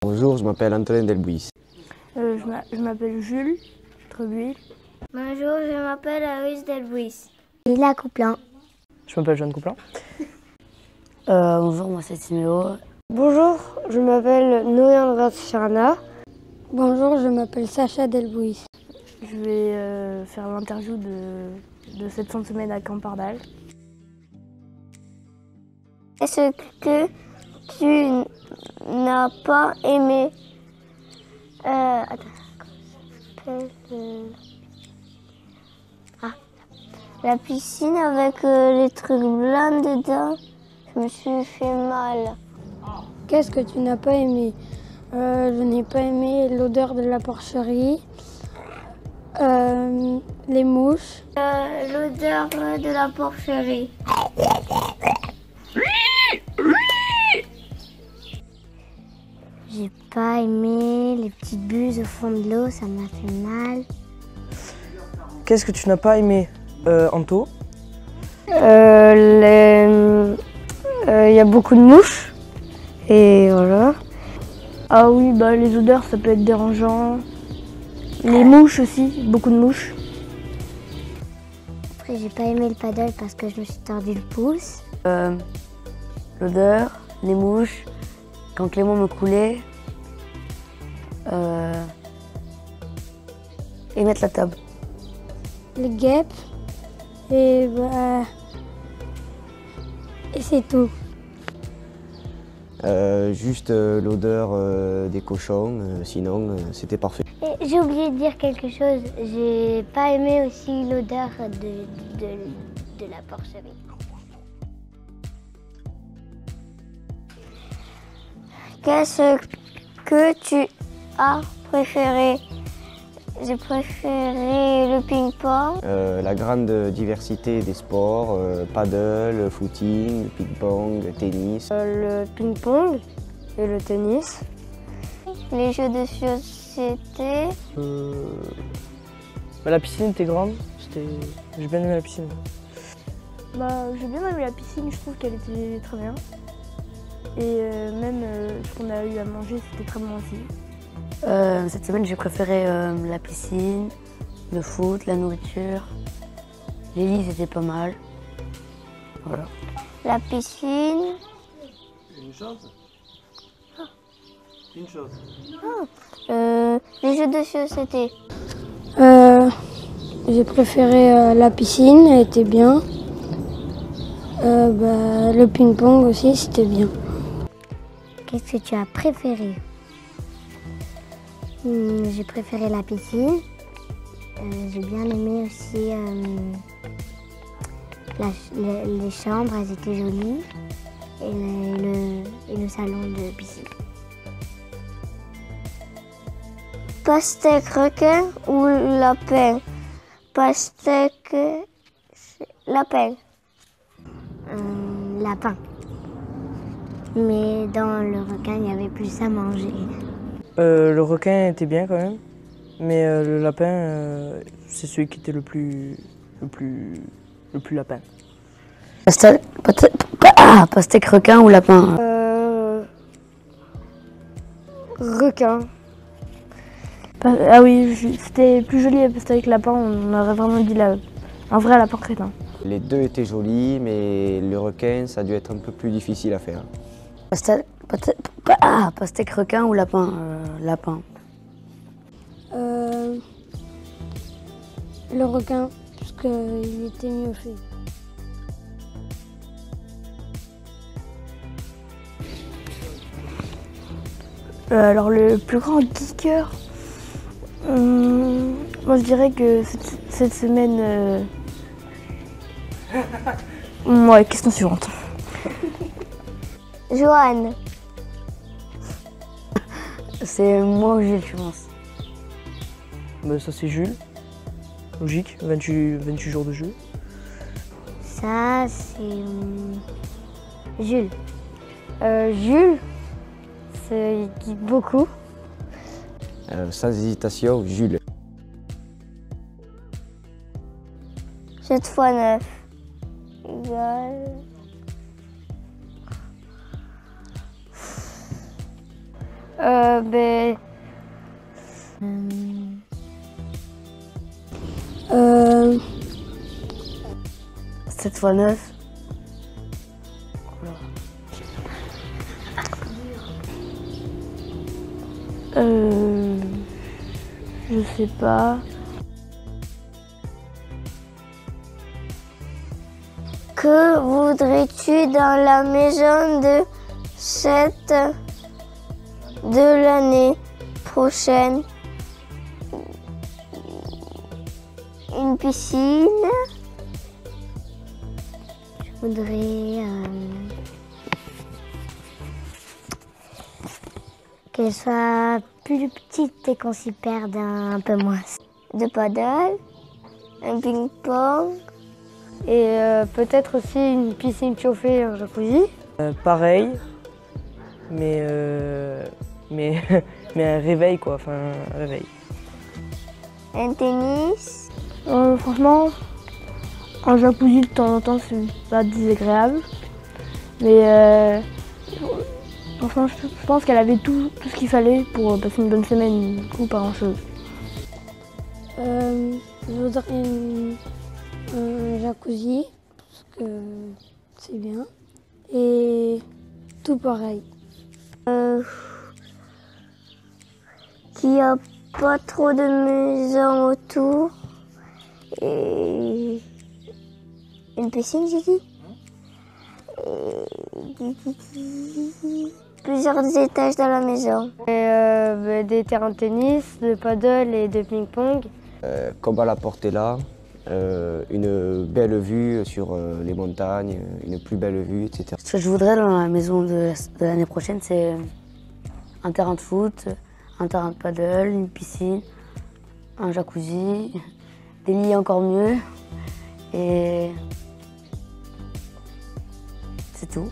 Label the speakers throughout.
Speaker 1: Bonjour, je m'appelle Antonin Delbuis.
Speaker 2: Je m'appelle Jules Trebuil.
Speaker 3: Bonjour, je m'appelle Aris Delbuis.
Speaker 4: Lila Couplin.
Speaker 5: Je m'appelle Jeanne Couplin.
Speaker 6: Bonjour, moi c'est Timéo.
Speaker 7: Bonjour, je m'appelle Noé-André Charna.
Speaker 8: Bonjour, je m'appelle Sacha Delbuis.
Speaker 2: Je vais faire l'interview de cette fin de semaine à Campardal.
Speaker 3: Est-ce que tu n'as pas aimé la piscine avec les trucs blancs dedans? Je me suis fait mal.
Speaker 8: Qu'est-ce que tu n'as pas aimé? Je n'ai pas aimé l'odeur de la porcherie, les mouches.
Speaker 3: L'odeur de la porcherie.
Speaker 4: J'ai pas aimé les petites bulles au fond de l'eau, ça m'a fait mal.
Speaker 5: Qu'est-ce que tu n'as pas aimé, Anto?
Speaker 7: Il y a beaucoup de mouches. Et voilà.
Speaker 2: Ah oui, bah les odeurs ça peut être dérangeant. Les mouches aussi, beaucoup de mouches.
Speaker 4: Après, j'ai pas aimé le paddle parce que je me suis tordu le pouce.
Speaker 6: L'odeur, les mouches, quand Clément me coulait, et mettre la table.
Speaker 8: Les guêpes, et c'est tout.
Speaker 1: Juste l'odeur des cochons, sinon c'était parfait.
Speaker 4: Et j'ai oublié de dire quelque chose. J'ai pas aimé aussi l'odeur de la porcherie.
Speaker 3: Qu'est-ce que tu as préféré? J'ai préféré le ping-pong.
Speaker 1: La grande diversité des sports, paddle, footing, ping-pong, tennis.
Speaker 7: Le ping-pong et le tennis.
Speaker 3: Les jeux de société.
Speaker 5: La piscine était grande, j'ai bien aimé la piscine.
Speaker 2: Bah, j'ai bien aimé la piscine, je trouve qu'elle était très bien. Et même ce qu'on a eu à manger, c'était très bon aussi.
Speaker 6: Cette semaine, j'ai préféré la piscine, le foot, la nourriture. Les lits, c'était pas mal. Voilà.
Speaker 3: La piscine.
Speaker 9: Une chose. Une chose.
Speaker 3: Les jeux de société.
Speaker 8: J'ai préféré la piscine, elle était bien. Le ping-pong aussi, c'était bien.
Speaker 4: Qu'est-ce que tu as préféré? J'ai préféré la piscine. J'ai bien aimé aussi les chambres, elles étaient jolies. Et le salon de piscine.
Speaker 3: Pastèque requin ou lapin? Pastèque lapin.
Speaker 4: Lapin. Mais dans le requin, il y avait plus à manger.
Speaker 5: Le requin était bien quand même, mais le lapin, c'est celui qui était le plus lapin.
Speaker 6: Pastèque requin ou lapin?
Speaker 7: Requin.
Speaker 2: Ah oui, c'était plus joli parce qu'avec lapin, on aurait vraiment dit un vrai lapin crétin.
Speaker 1: Les deux étaient jolis, mais le requin, ça a dû être un peu plus difficile à faire.
Speaker 6: Pastèque requin ou lapin? Lapin.
Speaker 8: Le requin, parce qu'il était mieux fait.
Speaker 2: Alors le plus grand geeker, moi je dirais que cette semaine... Ouais, question suivante.
Speaker 3: Joanne.
Speaker 6: C'est moi ou Jules, je pense.
Speaker 5: Ça c'est Jules. Logique, 28 jours de jeu.
Speaker 4: Ça, c'est Jules.
Speaker 7: Jules, il geek beaucoup.
Speaker 1: Sans hésitation, Jules.
Speaker 3: 7 fois 9 égale...
Speaker 7: Ben,
Speaker 6: 7 x 9.
Speaker 2: Je sais pas.
Speaker 3: Que voudrais-tu dans la maison de l'année prochaine? Une piscine?
Speaker 4: Je voudrais qu'elle soit plus petite et qu'on s'y perde un peu moins.
Speaker 3: De paddle? Un ping-pong?
Speaker 7: et peut-être aussi une piscine chauffée, un jacuzzi.
Speaker 5: Pareil, mais mais un réveil quoi, enfin un réveil.
Speaker 3: Un tennis?
Speaker 2: Franchement, un jacuzzi de temps en temps, c'est pas désagréable. Mais franchement, je pense qu'elle avait tout ce qu'il fallait pour passer une bonne semaine, du coup, pas grand-chose.
Speaker 8: Je voudrais un jacuzzi, parce que c'est bien. Et tout pareil.
Speaker 3: Qu'il n'y a pas trop de maisons autour. Et une piscine, j'ai dit. Et plusieurs étages dans la maison.
Speaker 7: Et des terrains de tennis, de paddle et de ping-pong.
Speaker 1: Comme à la Portela, une belle vue sur les montagnes, une plus belle vue, etc.
Speaker 6: Ce que je voudrais dans la maison de l'année prochaine, c'est un terrain de foot, un terrain de paddle, une piscine, un jacuzzi, des lits encore mieux, et c'est tout.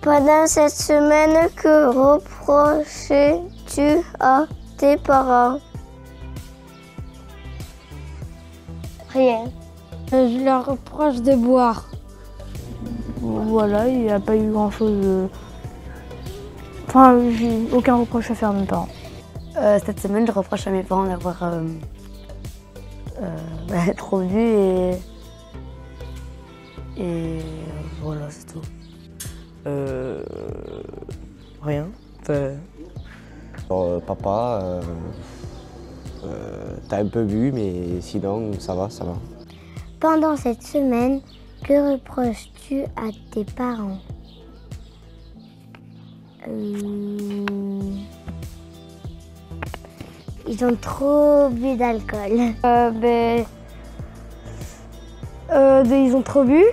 Speaker 3: Pendant cette semaine, que reproches-tu à tes parents?
Speaker 4: Rien.
Speaker 8: Je leur reproche de boire.
Speaker 2: Voilà, il n'y a pas eu grand-chose. Enfin, j'ai aucun reproche à faire à mes parents.
Speaker 6: Cette semaine, je reproche à mes parents d'avoir trop bu et voilà, c'est tout.
Speaker 5: Rien. Enfin,
Speaker 1: Alors, papa, t'as un peu bu, mais sinon ça va, ça va.
Speaker 4: Pendant cette semaine, que reproches-tu à tes parents? Ils ont trop bu d'alcool.
Speaker 7: Ils ont trop bu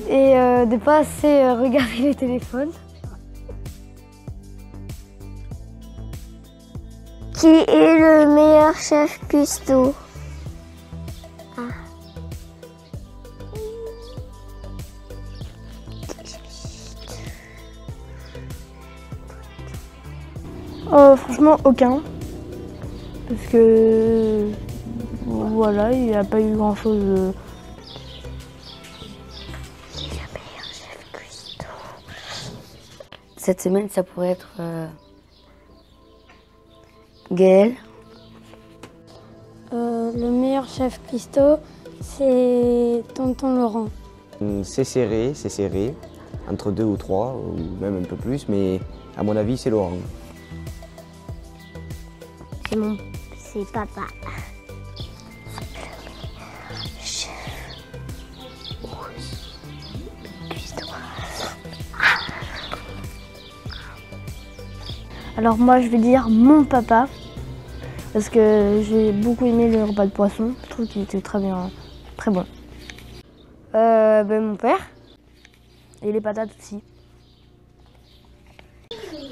Speaker 7: et de pas assez regarder les téléphones.
Speaker 3: Qui est le meilleur chef cuistot?
Speaker 2: Franchement, aucun. Parce que voilà, il n'y a pas eu grand-chose.
Speaker 6: Cette semaine, ça pourrait être Gaël.
Speaker 8: Le meilleur chef cuistot, c'est tonton Laurent.
Speaker 1: C'est serré, entre 2 ou 3, ou même un peu plus, mais à mon avis, c'est Laurent.
Speaker 4: C'est papa.
Speaker 2: Alors moi, je vais dire mon papa. Parce que j'ai beaucoup aimé le repas de poisson. Je trouve qu'il était très bien, très bon.
Speaker 7: Mon père.
Speaker 2: Et les patates aussi.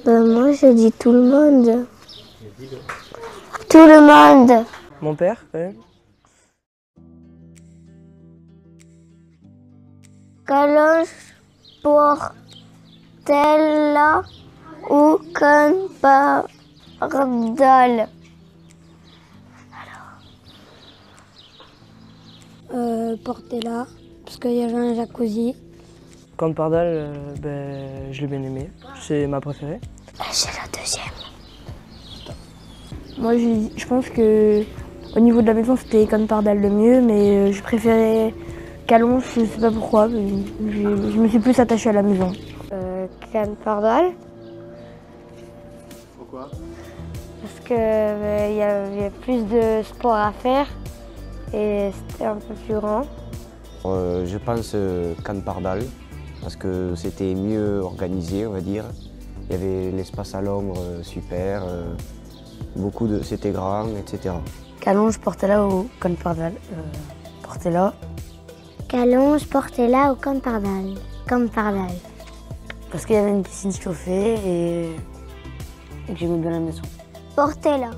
Speaker 3: Moi, je dis tout le monde. Tout le monde.
Speaker 5: mon père quand même.
Speaker 3: Calonge Portela ou Canpardol?
Speaker 8: Portela, parce qu'il y avait un jacuzzi.
Speaker 5: Camp Pardal, je l'ai bien aimé, c'est ma préférée.
Speaker 4: C'est la deuxième.
Speaker 2: Moi, je pense que au niveau de la maison, c'était Camp Pardal le mieux, mais je préférais Callonges, je sais pas pourquoi, mais je me suis plus attachée à la maison.
Speaker 7: Camp Pardal,
Speaker 9: Pourquoi?
Speaker 7: parce que il y avait plus de sport à faire et c'était un peu plus grand.
Speaker 1: Je pense Camp Pardal, parce que c'était mieux organisé, on va dire. Il y avait l'espace à l'ombre super, c'était grand, etc.
Speaker 6: Callonges, Portela ou Camp Pardal. Portela,
Speaker 4: Callonges, Portela ou Camp Pardal. Camp Pardal.
Speaker 6: parce qu'il y avait une piscine chauffée et que j'aimais bien la maison.
Speaker 3: Portez-la.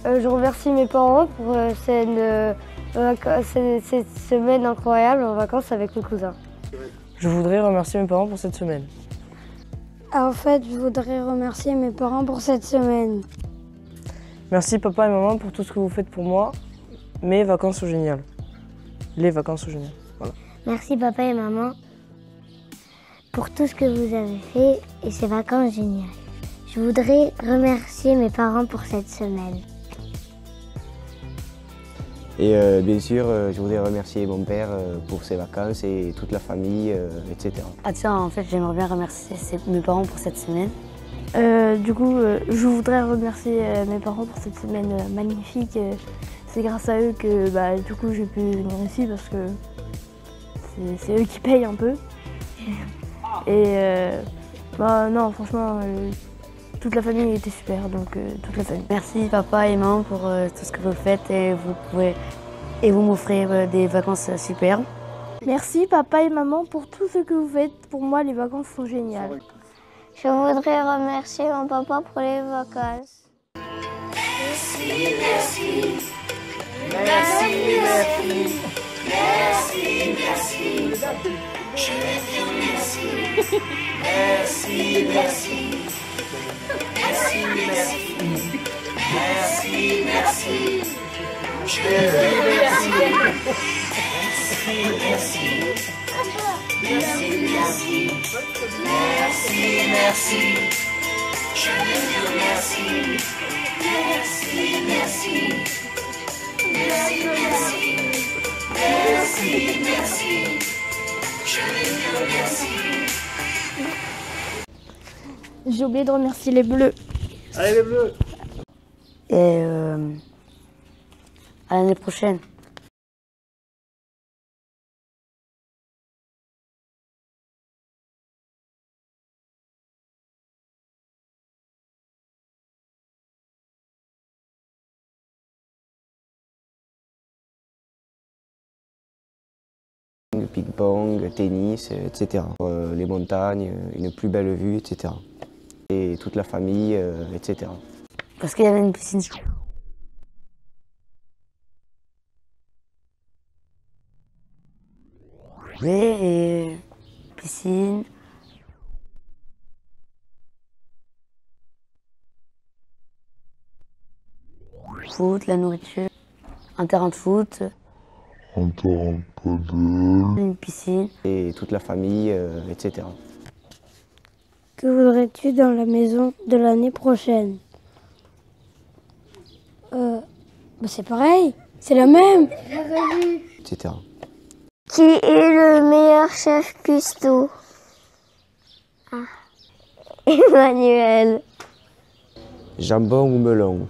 Speaker 7: Je remercie mes parents pour cette semaine incroyable en vacances avec mes cousins.
Speaker 5: Je voudrais remercier mes parents pour cette semaine.
Speaker 8: En fait, je voudrais remercier mes parents pour cette semaine.
Speaker 5: Merci papa et maman pour tout ce que vous faites pour moi. Mes vacances sont géniales. Les vacances sont géniales. Voilà.
Speaker 4: Merci papa et maman pour tout ce que vous avez fait et ces vacances géniales. Je voudrais remercier mes parents pour cette semaine.
Speaker 1: Et bien sûr, je voudrais remercier mon père pour ses vacances et toute la famille, etc.
Speaker 6: Ah tiens, en fait, j'aimerais bien remercier mes parents pour cette semaine.
Speaker 2: Je voudrais remercier mes parents pour cette semaine magnifique. C'est grâce à eux que du coup j'ai pu venir ici parce que c'est eux qui payent un peu. Et non, franchement, toute la famille était super, donc toute la famille.
Speaker 6: Merci papa et maman pour tout ce que vous faites et vous m'offrez des vacances superbes.
Speaker 2: Merci papa et maman pour tout ce que vous faites. Pour moi, les vacances sont géniales.
Speaker 3: Je voudrais remercier mon papa pour les vacances.
Speaker 10: Merci, merci. Merci, merci. Merci, merci. Je vais dire merci. Merci, merci. Merci, merci. Merci, merci. Je vais dire merci. Merci, merci. Merci, merci. Merci, merci. Je vais dire merci. Merci, merci. Merci, merci. Merci, merci. Je vais dire merci.
Speaker 2: J'ai oublié de remercier les Bleus.
Speaker 9: Allez les Bleus!
Speaker 6: Et à l'année prochaine.
Speaker 1: Ping-pong, tennis, etc. Les montagnes, une plus belle vue, etc. Et toute la famille, etc.
Speaker 6: Parce qu'il y avait une piscine. Et piscine. Foot, la nourriture, un terrain de foot.
Speaker 11: Un terrain de padel.
Speaker 6: Une piscine.
Speaker 1: Et toute la famille, etc.
Speaker 8: Que voudrais-tu dans la maison de l'année prochaine? C'est pareil, c'est la même.
Speaker 1: etc.
Speaker 3: Qui est le meilleur chef cuistot? Emmanuel.
Speaker 1: Jambon ou melon?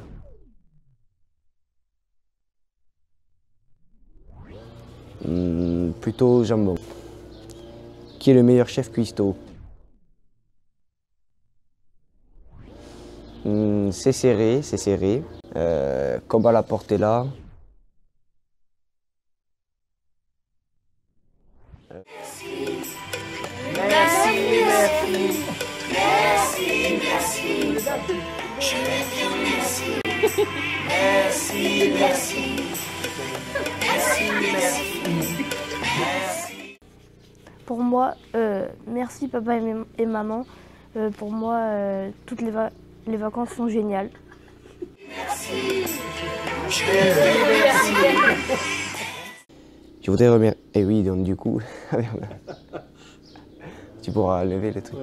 Speaker 1: Plutôt jambon. Qui est le meilleur chef cuistot? C'est serré, c'est serré. Comme à la Portela.
Speaker 10: Merci, merci. Merci, merci. Je vais dire merci. Merci, merci. Merci, merci. Merci.
Speaker 2: Pour moi, merci papa et maman. Pour moi, toutes les vacances sont géniales.
Speaker 10: Merci. Je vais dire merci.
Speaker 1: Je voudrais remercier... Et oui, donc du coup, tu pourras lever le truc.